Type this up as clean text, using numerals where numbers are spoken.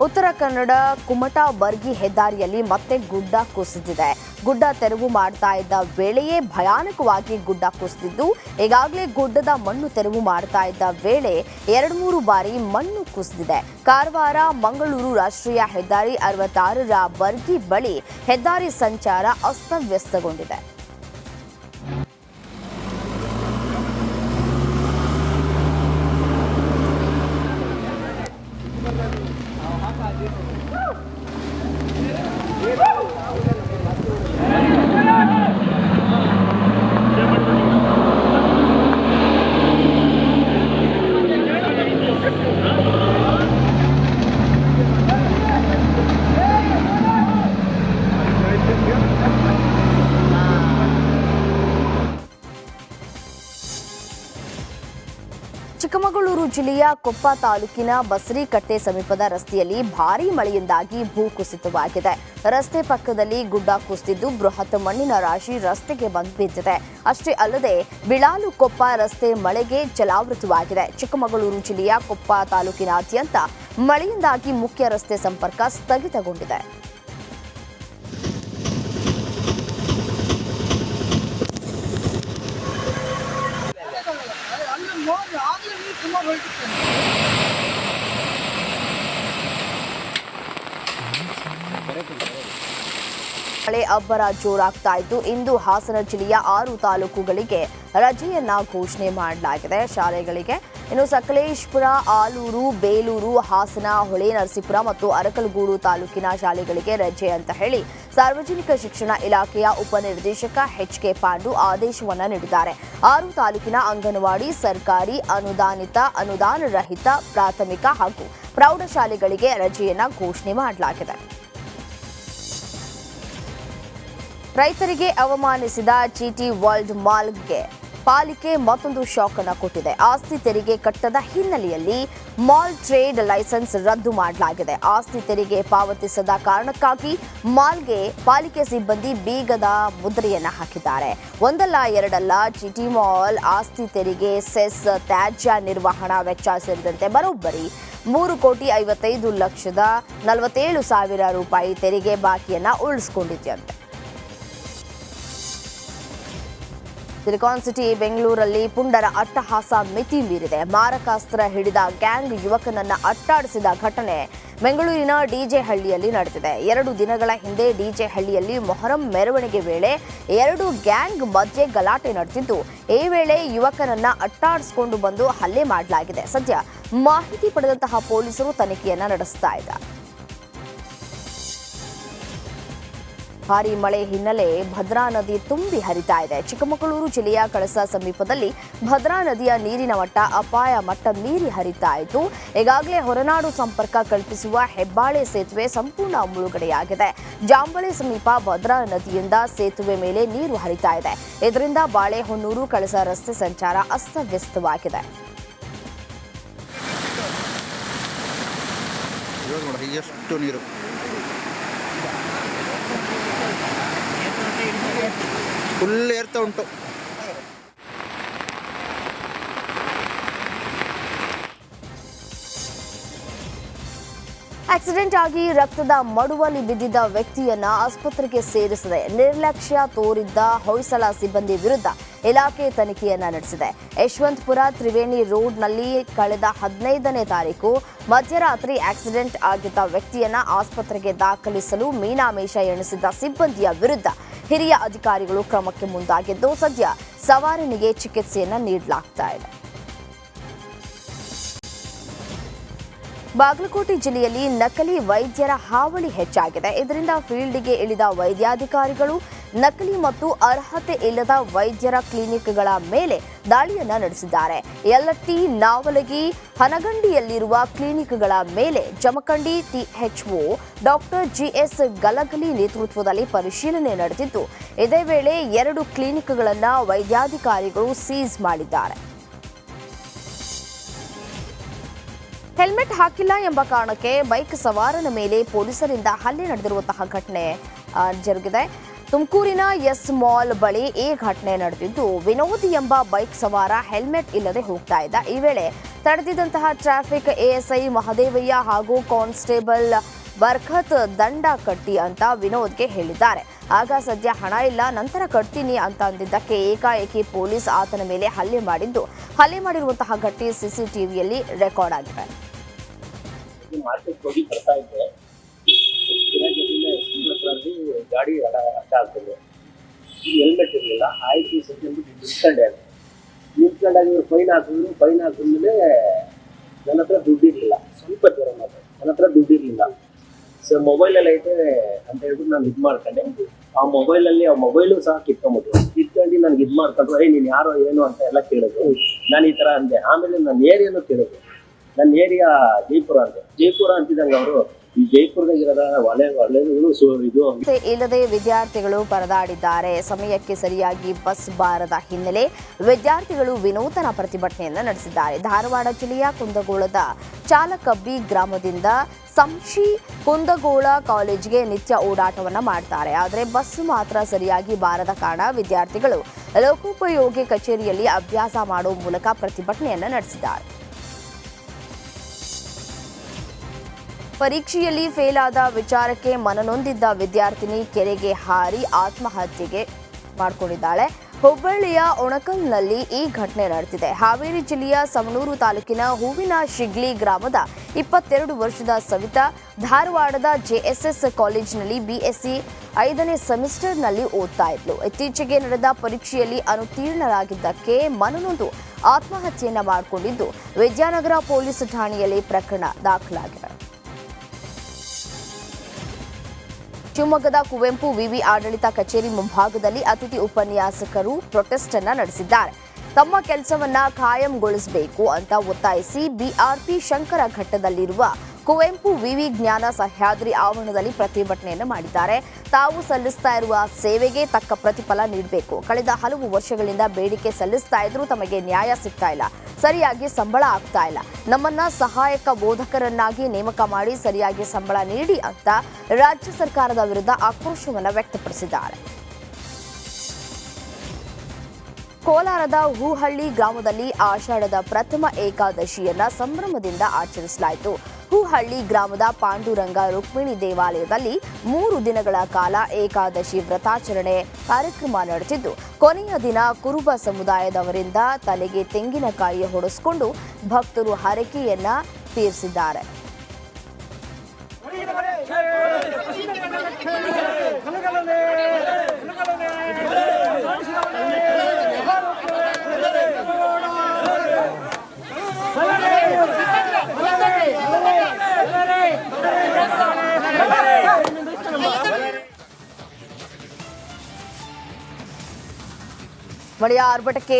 ಉತ್ತರ ಕನ್ನಡ ಕುಮಟಾ ಬರ್ಗಿ ಹೆದ್ದಾರಿಯಲ್ಲಿ ಮತ್ತೆ ಗುಡ್ಡ ಕುಸಿದಿದೆ. ಗುಡ್ಡ ತೆರವು ಮಾಡ್ತಾ ಇದ್ದ ವೇಳೆಯೇ ಭಯಾನಕವಾಗಿ ಗುಡ್ಡ ಕುಸಿದಿದ್ದು, ಈಗಾಗಲೇ ಗುಡ್ಡದ ಮಣ್ಣು ತೆರವು ಮಾಡ್ತಾ ಇದ್ದ ವೇಳೆ 2-3 ಬಾರಿ ಮಣ್ಣು ಕುಸಿದಿದೆ. ಕಾರವಾರ ಮಂಗಳೂರು ರಾಷ್ಟ್ರೀಯ ಹೆದ್ದಾರಿ 66ರ ಬರ್ಗಿ ಬಳಿ ಹೆದ್ದಾರಿ ಸಂಚಾರ ಅಸ್ತವ್ಯಸ್ತಗೊಂಡಿದೆ. ಚಿಕ್ಕಮಗಳೂರು ಜಿಲ್ಲೆಯ ಕೊಪ್ಪ ತಾಲೂಕಿನ ಬಸರಿಕಟ್ಟೆ ಸಮೀಪದ ರಸ್ತೆಯಲ್ಲಿ ಭಾರೀ ಮಳೆಯಿಂದಾಗಿ ಭೂಕುಸಿತವಾಗಿದೆ. ರಸ್ತೆ ಪಕ್ಕದಲ್ಲಿ ಗುಡ್ಡ ಕುಸಿದಿದ್ದು ಬೃಹತ್ ಮಣ್ಣಿನ ರಾಶಿ ರಸ್ತೆಗೆ ಬಂದು ಬಿದ್ದಿದೆ. ಅಷ್ಟೇ ಅಲ್ಲದೆ ಬಿಳಾಲು ಕೊಪ್ಪ ರಸ್ತೆ ಮಳೆಗೆ ಜಲಾವೃತವಾಗಿದೆ. ಚಿಕ್ಕಮಗಳೂರು ಜಿಲ್ಲೆಯ ಕೊಪ್ಪ ತಾಲೂಕಿನಾದ್ಯಂತ ಮಳೆಯಿಂದಾಗಿ ಮುಖ್ಯ ರಸ್ತೆ ಸಂಪರ್ಕ ಸ್ಥಗಿತಗೊಂಡಿದೆ. ಮಳೆ ಅಬ್ಬರ ಜೋರಾಗ್ತಾ ಇದ್ದು, ಇಂದು ಹಾಸನ ಜಿಲ್ಲೆಯ 6 ತಾಲೂಕುಗಳಿಗೆ ರಜೆಯನ್ನ ಘೋಷಣೆ ಮಾಡಲಾಗಿದೆ. ಶಾಲೆಗಳಿಗೆ ಇನ್ನು ಸಕಲೇಶಪುರ, ಆಲೂರು, ಬೇಲೂರು, ಹಾಸನ, ಹೊಳೆನರಸೀಪುರ ಮತ್ತು ಅರಕಲಗೂಡು ತಾಲೂಕಿನ ಶಾಲೆಗಳಿಗೆ ರಜೆ ಅಂತ ಹೇಳಿ ಸಾರ್ವಜನಿಕ ಶಿಕ್ಷಣ ಇಲಾಖೆಯ ಉಪನಿರ್ದೇಶಕ ಎಚ್.ಕೆ. ಪಾಂಡು ಆದೇಶವನ್ನ ನೀಡಿದ್ದಾರೆ. 6 ತಾಲೂಕಿನ ಅಂಗನವಾಡಿ, ಸರ್ಕಾರಿ, ಅನುದಾನಿತ, ಅನುದಾನ ರಹಿತ ಪ್ರಾಥಮಿಕ ಹಾಗೂ ಪ್ರೌಢಶಾಲೆಗಳಿಗೆ ರಜೆಯನ್ನ ಘೋಷಣೆ ಮಾಡಲಾಗಿದೆ. ರೈತರಿಗೆ ಅವಮಾನಿಸಿದ ಜಿಟಿ ವರ್ಲ್ಡ್ ಮಾಲ್ಗೆ ಪಾಲಿಕೆ ಮತ್ತೊಂದು ಶಾಕ್ ಅನ್ನು ಕೊಟ್ಟಿದೆ. ಆಸ್ತಿ ತೆರಿಗೆ ಕಟ್ಟದ ಹಿನ್ನೆಲೆಯಲ್ಲಿ ಮಾಲ್ ಟ್ರೇಡ್ ಲೈಸೆನ್ಸ್ ರದ್ದು ಮಾಡಲಾಗಿದೆ. ಆಸ್ತಿ ತೆರಿಗೆ ಪಾವತಿಸದ ಕಾರಣಕ್ಕಾಗಿ ಮಾಲ್ಗೆ ಪಾಲಿಕೆ ಸಿಬ್ಬಂದಿ ಬೀಗದ ಮುದ್ರೆಯನ್ನ ಹಾಕಿದ್ದಾರೆ. ಒಂದಲ್ಲ ಎರಡಲ್ಲ, ಜಿಟಿ ಮಾಲ್ ಆಸ್ತಿ ತೆರಿಗೆ, ಸೆಸ್, ತ್ಯಾಜ್ಯ ನಿರ್ವಹಣಾ ವೆಚ್ಚ ಸೇರಿದಂತೆ ಬರೋಬ್ಬರಿ 3,55,47,000 ರೂಪಾಯಿ ತೆರಿಗೆ ಬಾಕಿಯನ್ನ ಉಳಿಸಿಕೊಂಡಿದೆಯಂತೆ. ಸಿಲಿಕಾನ್ ಸಿಟಿ ಬೆಂಗಳೂರಲ್ಲಿ ಪುಂಡರ ಅಟ್ಟಹಾಸ ಮಿತಿ ಮೀರಿದೆ. ಮಾರಕಾಸ್ತ್ರ ಹಿಡಿದ ಗ್ಯಾಂಗ್ ಯುವಕನನ್ನ ಅಟ್ಟಾಡಿಸಿದ ಘಟನೆ ಬೆಂಗಳೂರಿನ ಡಿಜೆ ಹಳ್ಳಿಯಲ್ಲಿ ನಡೆದಿದೆ. 2 ದಿನಗಳ ಹಿಂದೆ ಡಿಜೆ ಹಳ್ಳಿಯಲ್ಲಿ ಮೊಹರಂ ಮೆರವಣಿಗೆ ವೇಳೆ 2 ಗ್ಯಾಂಗ್ ಮಧ್ಯೆ ಗಲಾಟೆ ನಡೆದಿದ್ದು, ಈ ವೇಳೆ ಯುವಕನನ್ನ ಅಟ್ಟಾಡಿಸಿಕೊಂಡು ಬಂದು ಹಲ್ಲೆ ಮಾಡಲಾಗಿದೆ. ಸದ್ಯ ಮಾಹಿತಿ ಪಡೆದಂತಹ ಪೊಲೀಸರು ತನಿಖೆಯನ್ನ ನಡೆಸ್ತಾ ಇದ್ದಾರೆ. ಭಾರೀ ಮಳೆ ಹಿನ್ನೆಲೆ ಭದ್ರಾ ನದಿ ತುಂಬಿ ಹರಿತಾ ಇದೆ. ಚಿಕ್ಕಮಗಳೂರು ಜಿಲ್ಲೆಯ ಕಳಸ ಸಮೀಪದಲ್ಲಿ ಭದ್ರಾ ನದಿಯ ನೀರಿನ ಮಟ್ಟ ಅಪಾಯ ಮಟ್ಟ ಮೀರಿ ಹರಿತಾ ಇದ್ದು, ಈಗಾಗಲೇ ಹೊರನಾಡು ಸಂಪರ್ಕ ಕಲ್ಪಿಸುವ ಹೆಬ್ಬಾಳೆ ಸೇತುವೆ ಸಂಪೂರ್ಣ ಮುಳುಗಡೆಯಾಗಿದೆ. ಜಾಂಬಳಿ ಸಮೀಪ ಭದ್ರಾ ನದಿಯಿಂದ ಸೇತುವೆ ಮೇಲೆ ನೀರು ಹರಿತಾ ಇದೆ. ಇದರಿಂದ ಬಾಳೆಹೊನ್ನೂರು ಕಳಸ ರಸ್ತೆ ಸಂಚಾರ ಅಸ್ತವ್ಯಸ್ತವಾಗಿದೆ. ಎಷ್ಟು ನೀರು ಫುಲ್ ಏರ್ತಾ ಉಂಟು. ಆಕ್ಸಿಡೆಂಟ್ ಆಗಿ ರಕ್ತದ ಮಡುವಲ್ಲಿ ಬಿದ್ದಿದ್ದ ವ್ಯಕ್ತಿಯನ್ನ ಆಸ್ಪತ್ರೆಗೆ ಸೇರಿಸಿದೆ. ನಿರ್ಲಕ್ಷ್ಯ ತೋರಿದ್ದ ಹೊಯ್ಸಳ ಸಿಬ್ಬಂದಿ ವಿರುದ್ಧ ಇಲಾಖೆ ತನಿಖೆಯನ್ನ ನಡೆಸಿದೆ. ಯಶವಂತಪುರ ತ್ರಿವೇಣಿ ರೋಡ್ನಲ್ಲಿ ಕಳೆದ 15ನೇ ತಾರೀಕು ಮಧ್ಯರಾತ್ರಿ ಆಕ್ಸಿಡೆಂಟ್ ಆಗಿದ್ದ ವ್ಯಕ್ತಿಯನ್ನ ಆಸ್ಪತ್ರೆಗೆ ದಾಖಲಿಸಲು ಮೀನಾಮೇಷ ಎಣಿಸಿದ್ದ ಸಿಬ್ಬಂದಿಯ ವಿರುದ್ಧ ಹಿರಿಯ ಅಧಿಕಾರಿಗಳು ಕ್ರಮಕ್ಕೆ ಮುಂದಾಗಿದ್ದು, ಸದ್ಯ ಸವಾರನಿಗೆ ಚಿಕಿತ್ಸೆಯನ್ನ ನೀಡಲಾಗ್ತಾ ಇದೆ. ಬಾಗಲಕೋಟೆ ಜಿಲ್ಲೆಯಲ್ಲಿ ನಕಲಿ ವೈದ್ಯರ ಹಾವಳಿ ಹೆಚ್ಚಾಗಿದೆ. ಇದರಿಂದ ಫೀಲ್ಡ್ಗೆ ಇಳಿದ ವೈದ್ಯಾಧಿಕಾರಿಗಳು ನಕಲಿ ಮತ್ತು ಅರ್ಹತೆ ಇಲ್ಲದ ವೈದ್ಯರ ಕ್ಲಿನಿಕ್ಗಳ ಮೇಲೆ ದಾಳಿಯನ್ನ ನಡೆಸಿದ್ದಾರೆ. ಯಲ್ಲಟ್ಟಿ, ನಾವಲಗಿ, ಹನಗಂಡಿಯಲ್ಲಿರುವ ಕ್ಲಿನಿಕ್ಗಳ ಮೇಲೆ Jamkhandi THO doctor GS Galagali ನೇತೃತ್ವದಲ್ಲಿ ಪರಿಶೀಲನೆ ನಡೆದಿದ್ದು, ಇದೇ ವೇಳೆ 2 ಕ್ಲಿನಿಕ್ಗಳನ್ನು ವೈದ್ಯಾಧಿಕಾರಿಗಳು ಸೀಸ್ ಮಾಡಿದ್ದಾರೆ. ಹೆಲ್ಮೆಟ್ ಹಾಕಿಲ್ಲ ಎಂಬ ಕಾರಣಕ್ಕೆ ಬೈಕ್ ಸವಾರನ ಮೇಲೆ ಪೊಲೀಸರಿಂದ ಹಲ್ಲೆ ನಡೆದಿರುವಂತಹ ಘಟನೆ ಜರುಗಿದೆ. ತುಮಕೂರಿನ ಎಸ್ ಮಾಲ್ ಬಳಿ ಈ ಘಟನೆ ನಡೆದಿದ್ದು, ವಿನೋದ್ ಎಂಬ ಬೈಕ್ ಸವಾರ ಹೆಲ್ಮೆಟ್ ಇಲ್ಲದೆ ಹೋಗ್ತಾ ಇದ್ದ. ಈ ವೇಳೆ ತಡೆದಿದ್ದಂತಹ ಟ್ರಾಫಿಕ್ ಎಎಸ್ಐ ಮಹದೇವಯ್ಯ ಹಾಗೂ ಕಾನ್ಸ್ಟೇಬಲ್ ಬರ್ಖತ್ ದಂಡ ಕಟ್ಟಿ ಅಂತ ವಿನೋದ್ಗೆ ಹೇಳಿದ್ದಾರೆ. ಆಗ ಸದ್ಯ ಹಣ ಇಲ್ಲ, ನಂತರ ಕಟ್ತೀನಿ ಅಂತ ಅಂದಿದ್ದಕ್ಕೆ ಏಕಾಏಕಿ ಪೊಲೀಸ್ ಆತನ ಮೇಲೆ ಹಲ್ಲೆ ಮಾಡಿರುವಂತಹ ಘಟನೆ ಸಿಸಿಟಿವಿಯಲ್ಲಿ ರೆಕಾರ್ಡ್ ಆಗಿದೆ. ಗಾಡಿ ಅಡ್ಡ ಆಗ್ತದೆ, ಹೆಲ್ಮೆಟ್ ಇರಲಿಲ್ಲ. ಆಯ್ತು ಸದ್ಯ ನಿಂತ್ಕೊಂಡೆ. ನಿಂತ್ಕೊಂಡಾಗ ಇವರು ಫೈನ್ ಹಾಕಿದ್ಮೇಲೆ ನನ್ನ ಹತ್ರ ದುಡ್ಡು ಇರಲಿಲ್ಲ. ಸ್ವಲ್ಪ ಜ್ವರ ಮಾತ್ರ, ನನ್ನ ಹತ್ರ ದುಡ್ಡು ಇರಲಿಲ್ಲ. ಸೊ ಮೊಬೈಲಲ್ಲಿ ಐತೆ ಅಂತ ಹೇಳ್ಬಿಟ್ಟು ನಾನು ಇದು ಮಾಡ್ಕೊಂಡೆ. ಆ ಮೊಬೈಲು ಸಹ ಕಿತ್ಕೊಂಡು ನನಗೆ ಇದು ಮಾಡ್ಕೊಂಡ್ರು. ನೀನು ಯಾರೋ ಏನು ಅಂತ ಎಲ್ಲ ಕೇಳಿದ್ರು. ನಾನು ಈ ಥರ ಅಂದೆ. ಆಮೇಲೆ ನನ್ನ ಏರಿಯಾನು ಕೇಳಿದ್ರು. ನನ್ನ ಏರಿಯಾ ಜೈಪುರ ಅಂತಿದ್ದಂಗೆ ಅವರು ಈ ಜೈಪುರದಾಗಿರೋದ ಇಲ್ಲದೆ ವಿದ್ಯಾರ್ಥಿಗಳು ಪರದಾಡಿದ್ದಾರೆ. ಸಮಯಕ್ಕೆ ಸರಿಯಾಗಿ ಬಸ್ ಬಾರದ ಹಿನ್ನೆಲೆ ವಿದ್ಯಾರ್ಥಿಗಳು ವಿನೂತನ ಪ್ರತಿಭಟನೆಯನ್ನು ನಡೆಸಿದ್ದಾರೆ. ಧಾರವಾಡ ಜಿಲ್ಲೆಯ ಕುಂದಗೋಳದ ಚಾಲಕಬ್ಬಿ ಗ್ರಾಮದಿಂದ ಸಂಶಿ ಕುಂದಗೋಳ ಕಾಲೇಜಿಗೆ ನಿತ್ಯ ಓಡಾಟವನ್ನ ಮಾಡ್ತಾರೆ. ಆದರೆ ಬಸ್ ಮಾತ್ರ ಸರಿಯಾಗಿ ಬಾರದ ಕಾರಣ ವಿದ್ಯಾರ್ಥಿಗಳು ಲೋಕೋಪಯೋಗಿ ಕಚೇರಿಯಲ್ಲಿ ಅಭ್ಯಾಸ ಮಾಡುವ ಮೂಲಕ ಪ್ರತಿಭಟನೆಯನ್ನು ನಡೆಸಿದ್ದಾರೆ. ಪರೀಕ್ಷೆಯಲ್ಲಿ ಫೇಲ್ ಆದ ವಿಚಾರಕ್ಕೆ ಮನನೊಂದಿದ್ದ ವಿದ್ಯಾರ್ಥಿನಿ ಕೆರೆಗೆ ಹಾರಿ ಆತ್ಮಹತ್ಯೆಗೆ ಮಾಡಿಕೊಂಡಿದ್ದಾಳೆ. ಹುಬ್ಬಳ್ಳಿಯ ಒಣಕಲ್ನಲ್ಲಿ ಈ ಘಟನೆ ನಡೆದಿದೆ. ಹಾವೇರಿ ಜಿಲ್ಲೆಯ ಸವಣೂರು ತಾಲೂಕಿನ ಹೂವಿನ ಶಿಗ್ಲಿ ಗ್ರಾಮದ 22 ವರ್ಷದ ಸವಿತಾ ಧಾರವಾಡದ ಜೆಎಸ್ಎಸ್ ಕಾಲೇಜಿನಲ್ಲಿ ಬಿಎಸ್ಸಿ 5ನೇ ಸೆಮಿಸ್ಟರ್ನಲ್ಲಿ ಓದ್ತಾ ಇದ್ಲು. ಇತ್ತೀಚೆಗೆ ನಡೆದ ಪರೀಕ್ಷೆಯಲ್ಲಿ ಅನುತ್ತೀರ್ಣರಾಗಿದ್ದಕ್ಕೆ ಮನನೊಂದು ಆತ್ಮಹತ್ಯೆಯನ್ನ ಮಾಡಿಕೊಂಡಿದ್ದು, ವಿದ್ಯಾನಗರ ಪೊಲೀಸ್ ಠಾಣೆಯಲ್ಲಿ ಪ್ರಕರಣ ದಾಖಲಾಗಿದೆ. ಶಿವಮೊಗ್ಗದ ಕುವೆಂಪು ವಿವಿ ಆಡಳಿತ ಕಚೇರಿ ಮುಂಭಾಗದಲ್ಲಿ ಅತಿಥಿ ಉಪನ್ಯಾಸಕರು ಪ್ರೊಟೆಸ್ಟ್ ಅನ್ನ ನಡೆಸಿದ್ದಾರೆ. ತಮ್ಮ ಕೆಲಸವನ್ನ ಖಾಯಂಗೊಳಿಸಬೇಕು ಅಂತ ಒತ್ತಾಯಿಸಿ ಬಿಆರ್ಪಿ ಶಂಕರ ಘಟ್ಟದಲ್ಲಿರುವ ಕುವೆಂಪು ವಿವಿ ಜ್ಞಾನ ಸಹ್ಯಾದ್ರಿ ಆವರಣದಲ್ಲಿ ಪ್ರತಿಭಟನೆಯನ್ನು ಮಾಡಿದ್ದಾರೆ. ತಾವು ಸಲ್ಲಿಸ್ತಾ ಇರುವ ಸೇವೆಗೆ ತಕ್ಕ ಪ್ರತಿಫಲ ನೀಡಬೇಕು. ಕಳೆದ ಹಲವು ವರ್ಷಗಳಿಂದ ಬೇಡಿಕೆ ಸಲ್ಲಿಸ್ತಾ ಇದ್ರೂ ತಮಗೆ ನ್ಯಾಯ ಸಿಗ್ತಾ ಇಲ್ಲ, ಸರಿಯಾಗಿ ಸಂಬಳ ಆಗ್ತಾ ಇಲ್ಲ. ನಮ್ಮನ್ನ ಸಹಾಯಕ ಬೋಧಕರನ್ನಾಗಿ ನೇಮಕ ಮಾಡಿ ಸರಿಯಾಗಿ ಸಂಬಳ ನೀಡಿ ಅಂತ ರಾಜ್ಯ ಸರ್ಕಾರದ ವಿರುದ್ಧ ಆಕ್ರೋಶವನ್ನು ವ್ಯಕ್ತಪಡಿಸಿದ್ದಾರೆ. ಕೋಲಾರದ ಹೂಹಳ್ಳಿ ಗ್ರಾಮದಲ್ಲಿ ಆಷಾಢದ ಪ್ರಥಮ ಏಕಾದಶಿಯನ್ನ ಸಂಭ್ರಮದಿಂದ ಆಚರಿಸಲಾಯಿತು. ಹೂಹಳ್ಳಿ ಗ್ರಾಮದ ಪಾಂಡುರಂಗ ರುಕ್ಮಿಣಿ ದೇವಾಲಯದಲ್ಲಿ 3 ದಿನಗಳ ಕಾಲ ಏಕಾದಶಿ ವ್ರತಾಚರಣೆ ಕಾರ್ಯಕ್ರಮ ನಡೆದಿದ್ದು, ಕೊನೆಯ ದಿನ ಕುರುಬ ಸಮುದಾಯದವರಿಂದ ತಲೆಗೆ ತೆಂಗಿನಕಾಯಿ ಹೊಡೆಸಿಕೊಂಡು ಭಕ್ತರು ಹರಕೆಯನ್ನ ತೀರಿಸಿದ್ದಾರೆ. ಮಳೆಯ ಆರ್ಭಟಕ್ಕೆ